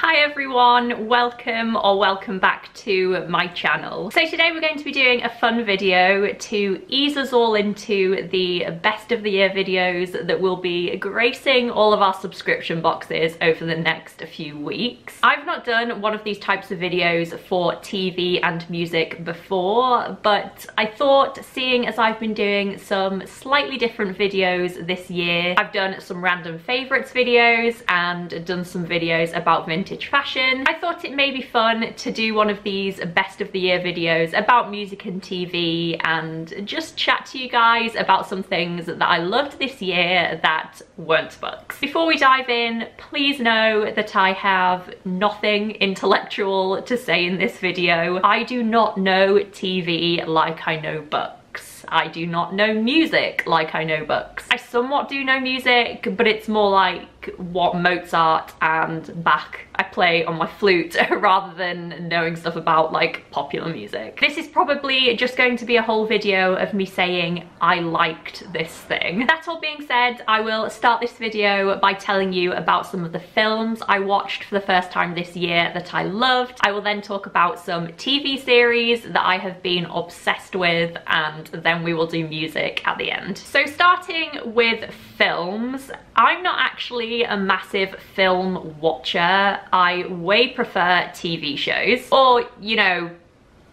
Hi everyone, welcome back to my channel. So today we're going to be doing a fun video to ease us all into the best of the year videos that will be gracing all of our subscription boxes over the next few weeks. I've not done one of these types of videos for TV and music before, but I thought, seeing as I've been doing some slightly different videos this year, I've done some random favourites videos and done some videos about vintage fashion, I thought it may be fun to do one of these best of the year videos about music and TV and just chat to you guys about some things that I loved this year that weren't books. Before we dive in, please know that I have nothing intellectual to say in this video. I do not know TV like I know books. I do not know music like I know books. I somewhat do know music, but it's more like what Mozart and Bach I play on my flute rather than knowing stuff about like popular music. This is probably just going to be a whole video of me saying I liked this thing. That all being said, I will start this video by telling you about some of the films I watched for the first time this year that I loved. I will then talk about some TV series that I have been obsessed with, and then we will do music at the end. So starting with films, I'm not actually a massive film watcher. I way prefer TV shows, or, you know,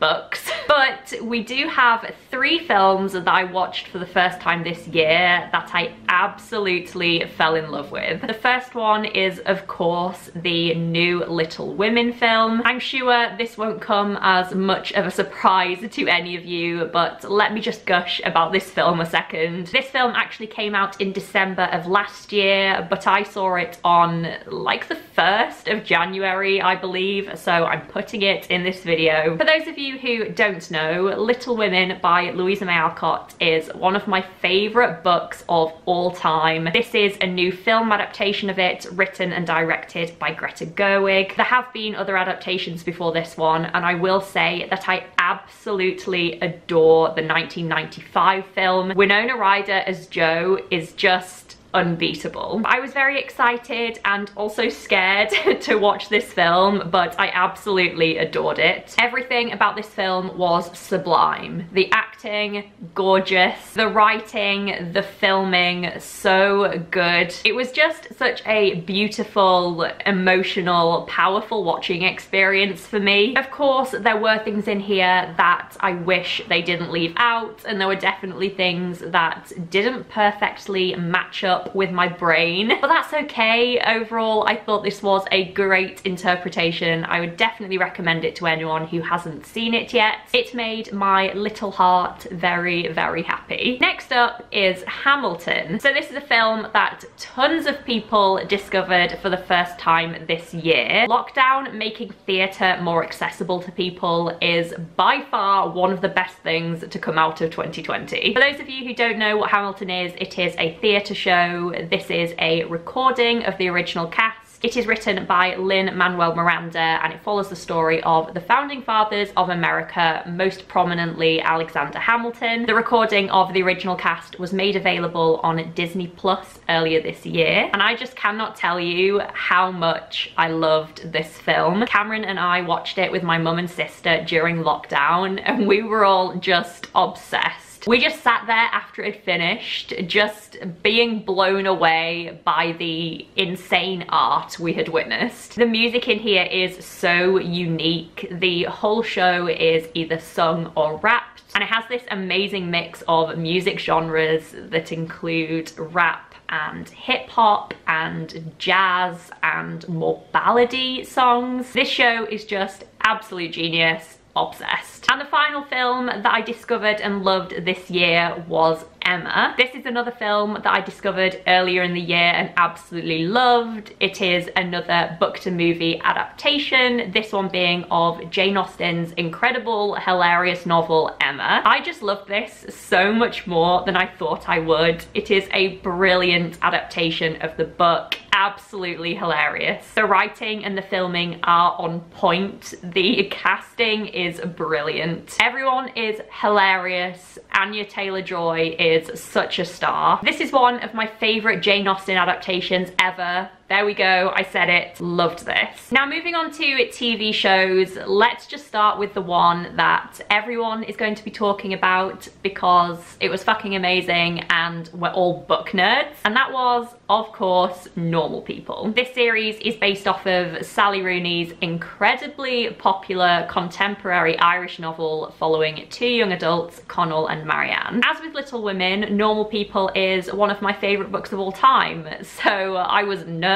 books. But we do have 3 films that I watched for the first time this year that I absolutely fell in love with. The first one is, of course, the new Little Women film. I'm sure this won't come as much of a surprise to any of you, but let me just gush about this film a second. This film actually came out in December of last year, but I saw it on like the 1st of January, I believe, so I'm putting it in this video. For those of you who don't know, Little Women by Louisa May Alcott is one of my favourite books of all time. This is a new film adaptation of it, written and directed by Greta Gerwig. There have been other adaptations before this one, and I will say that I absolutely adore the 1995 film. Winona Ryder as Jo is just unbeatable. I was very excited and also scared to watch this film, but I absolutely adored it. Everything about this film was sublime. The acting, gorgeous. The writing, the filming, so good. It was just such a beautiful, emotional, powerful watching experience for me. Of course, there were things in here that I wish they didn't leave out, and there were definitely things that didn't perfectly match up with my brain, but that's okay. Overall, I thought this was a great interpretation. I would definitely recommend it to anyone who hasn't seen it yet. It made my little heart very, very happy. Next up is Hamilton. So this is a film that tons of people discovered for the first time this year. Lockdown making theatre more accessible to people is by far one of the best things to come out of 2020. For those of you who don't know what Hamilton is, it is a theatre show. This is a recording of the original cast. It is written by Lin-Manuel Miranda, and it follows the story of the founding fathers of America, most prominently Alexander Hamilton. The recording of the original cast was made available on Disney Plus earlier this year, and I just cannot tell you how much I loved this film. Cameron and I watched it with my mum and sister during lockdown, and we were all just obsessed. We just sat there after it finished, just being blown away by the insane art we had witnessed. The music in here is so unique. The whole show is either sung or rapped, and it has this amazing mix of music genres that include rap and hip hop and jazz and more ballady songs. This show is just absolute genius. Obsessed. And the final film that I discovered and loved this year was Emma. This is another film that I discovered earlier in the year and absolutely loved. It is another book to movie adaptation, this one being of Jane Austen's incredible, hilarious novel Emma. I just loved this so much more than I thought I would. It is a brilliant adaptation of the book. Absolutely hilarious. The writing and the filming are on point. The casting is brilliant. Everyone is hilarious. Anya Taylor-Joy is such a star. This is one of my favourite Jane Austen adaptations ever. There we go, I said it, loved this. Now moving on to TV shows, let's just start with the one that everyone is going to be talking about because it was fucking amazing and we're all book nerds, and that was, of course, Normal People. This series is based off of Sally Rooney's incredibly popular contemporary Irish novel following two young adults, Connell and Marianne. As with Little Women, Normal People is one of my favourite books of all time, so I was nervous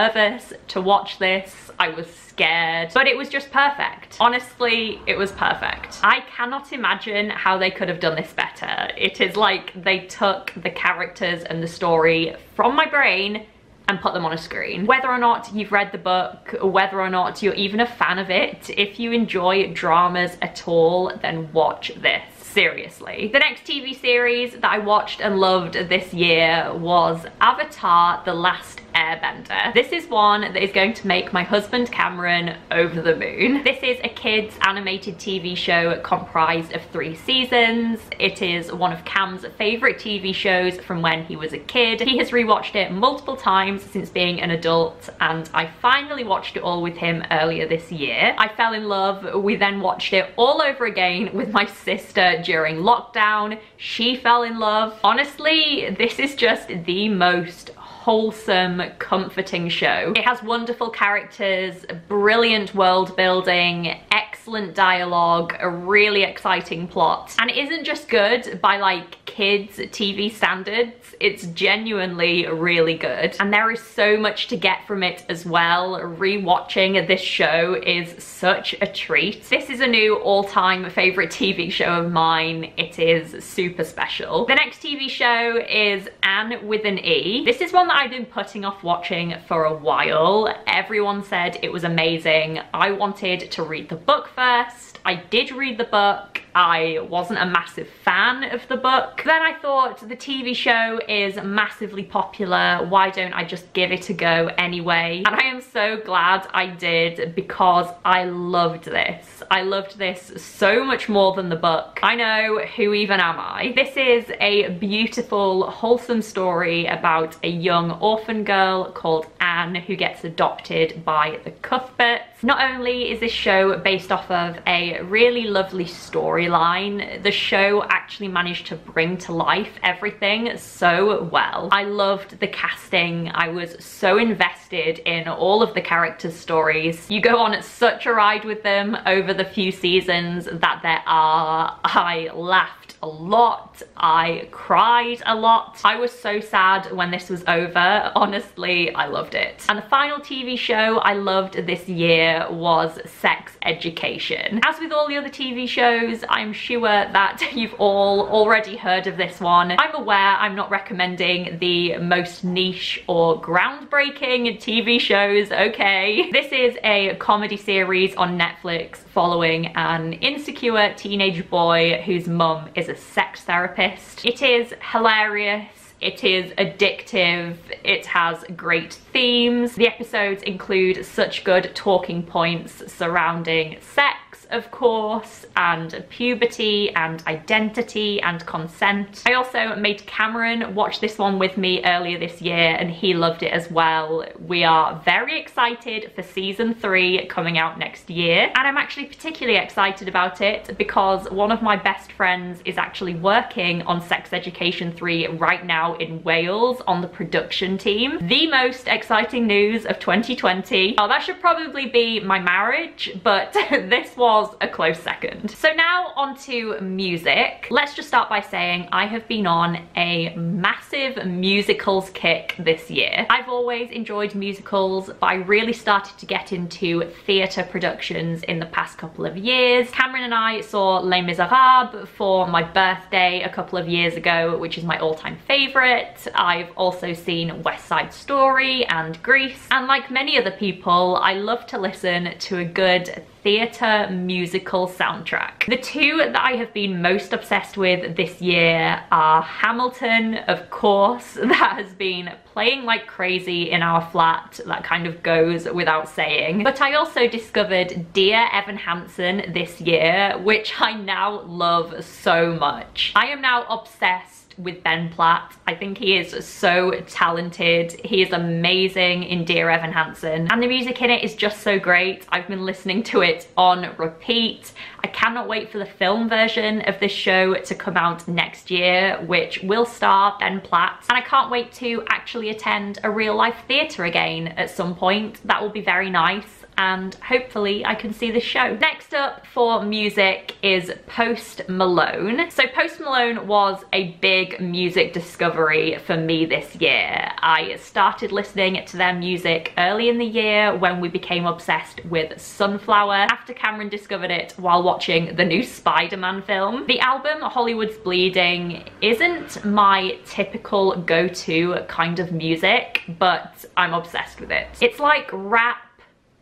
to watch this, I was scared, but it was just perfect. Honestly, it was perfect. I cannot imagine how they could have done this better. It is like they took the characters and the story from my brain and put them on a screen. Whether or not you've read the book, whether or not you're even a fan of it, if you enjoy dramas at all, then watch this. Seriously. The next TV series that I watched and loved this year was Avatar: The Last Airbender. This is one that is going to make my husband Cameron over the moon. This is a kids animated TV show comprised of 3 seasons. It is one of Cam's favourite TV shows from when he was a kid. He has rewatched it multiple times since being an adult, and I finally watched it all with him earlier this year. I fell in love. We then watched it all over again with my sister during lockdown. She fell in love. Honestly, this is just the most wholesome, comforting show. It has wonderful characters, brilliant world building, excellent dialogue, a really exciting plot, and it isn't just good by like kids TV standards, it's genuinely really good, and there is so much to get from it as well. Rewatching this show is such a treat. This is a new all-time favorite TV show of mine. It is super special. The next TV show is Anne with an E. This is one that I've been putting off watching for a while. Everyone said it was amazing. I wanted to read the book first. I did read the book. I wasn't a massive fan of the book. Then I thought the TV show is massively popular. Why don't I just give it a go anyway? And I am so glad I did because I loved this. I loved this so much more than the book. I know, who even am I? This is a beautiful, wholesome story about a young orphan girl called Anne who gets adopted by the Cuthberts. Not only is this show based off of a really lovely storyline, the show actually managed to bring to life everything so well. I loved the casting. I was so invested in all of the characters' stories. You go on such a ride with them over the few seasons that there are. I laughed a lot. I cried a lot. I was so sad when this was over. Honestly, I loved it. And the final TV show I loved this year was Sex Education. As with all the other TV shows, I'm sure that you've all already heard of this one. I'm aware I'm not recommending the most niche or groundbreaking TV shows, okay? This is a comedy series on Netflix following an insecure teenage boy whose mum is a sex therapist. It is hilarious. It is addictive, it has great themes. The episodes include such good talking points surrounding sex, of course, and puberty and identity and consent. I also made Cameron watch this one with me earlier this year and he loved it as well. We are very excited for season 3 coming out next year, and I'm actually particularly excited about it because one of my best friends is actually working on Sex Education 3 right now in Wales on the production team. The most exciting news of 2020. Oh, that should probably be my marriage, but this was a close second. So now on to music. Let's just start by saying I have been on a massive musicals kick this year. I've always enjoyed musicals, but I really started to get into theatre productions in the past couple of years. Cameron and I saw Les Miserables for my birthday a couple of years ago, which is my all-time favourite. I've also seen West Side Story and Grease, and like many other people, I love to listen to a good theatre musical soundtrack. The two that I have been most obsessed with this year are Hamilton, of course, that has been playing like crazy in our flat, that kind of goes without saying. But I also discovered Dear Evan Hansen this year, which I now love so much. I am now obsessed with Ben Platt. I think he is so talented. He is amazing in Dear Evan Hansen, and the music in it is just so great. I've been listening to it on repeat. I cannot wait for the film version of this show to come out next year, which will star Ben Platt, and I can't wait to actually attend a real life theatre again at some point. That will be very nice, and hopefully I can see this show. Next up for music is Post Malone. So Post Malone was a big music discovery for me this year. I started listening to their music early in the year when we became obsessed with Sunflower, after Cameron discovered it while watching the new Spider-Man film. The album Hollywood's Bleeding isn't my typical go-to kind of music, but I'm obsessed with it. It's like rap,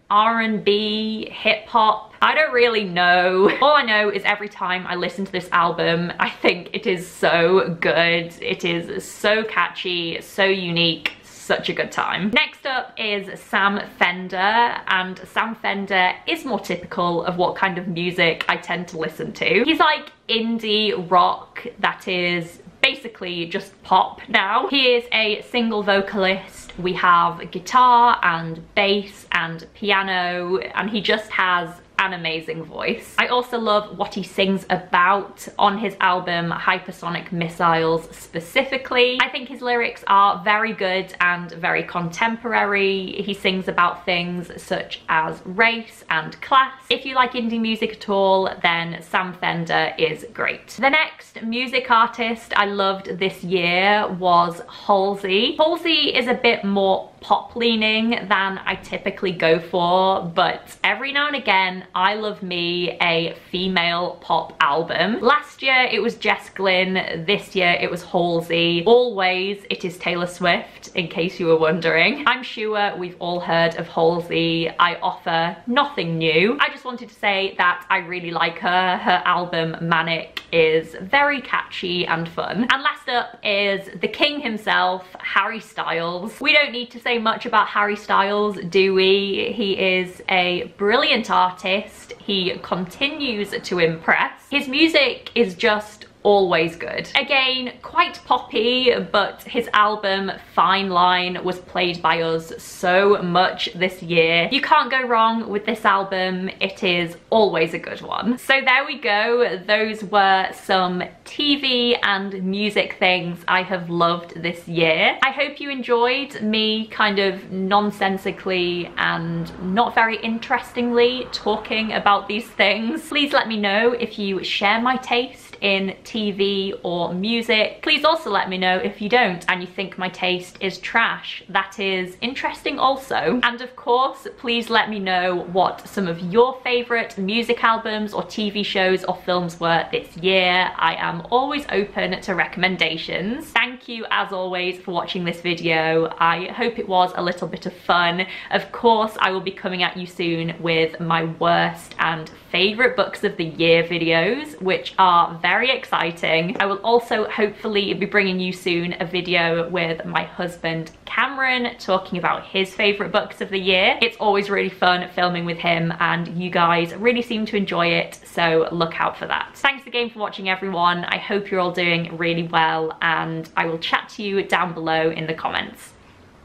R&B, hip-hop. I don't really know. All I know is every time I listen to this album, I think it is so good. It is so catchy, so unique, such a good time. Next up is Sam Fender, and Sam Fender is more typical of what kind of music I tend to listen to. He's like indie rock that is basically just pop now. He is a single vocalist. We have guitar and bass and piano, and he just has an amazing voice. I also love what he sings about on his album Hypersonic Missiles specifically. I think his lyrics are very good and very contemporary. He sings about things such as race and class. If you like indie music at all, then Sam Fender is great. The next music artist I loved this year was Halsey. Halsey is a bit more pop leaning than I typically go for, but every now and again I love me a female pop album. Last year it was Jess Glynne, this year it was Halsey. Always it is Taylor Swift, in case you were wondering. I'm sure we've all heard of Halsey. I offer nothing new. I just wanted to say that I really like her. Her album Manic is very catchy and fun. And last up is the king himself, Harry Styles. We don't need to say much about Harry Styles, do we? He is a brilliant artist. He continues to impress. His music is just always good. Again, quite poppy, but his album Fine Line was played by us so much this year. You can't go wrong with this album. It is always a good one. So there we go. Those were some TV and music things I have loved this year. I hope you enjoyed me kind of nonsensically and not very interestingly talking about these things. Please let me know if you share my taste in TV or music. Please also let me know if you don't and you think my taste is trash. That is interesting also. And of course, please let me know what some of your favorite music albums or TV shows or films were this year. I am always open to recommendations. Thank you as always for watching this video. I hope it was a little bit of fun. Of course, I will be coming at you soon with my worst and favorite books of the year videos, which are very exciting. I will also hopefully be bringing you soon a video with my husband Cameron talking about his favorite books of the year. It's always really fun filming with him and you guys really seem to enjoy it, so look out for that. Thanks again for watching everyone. I hope you're all doing really well and I will chat to you down below in the comments.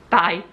Bye.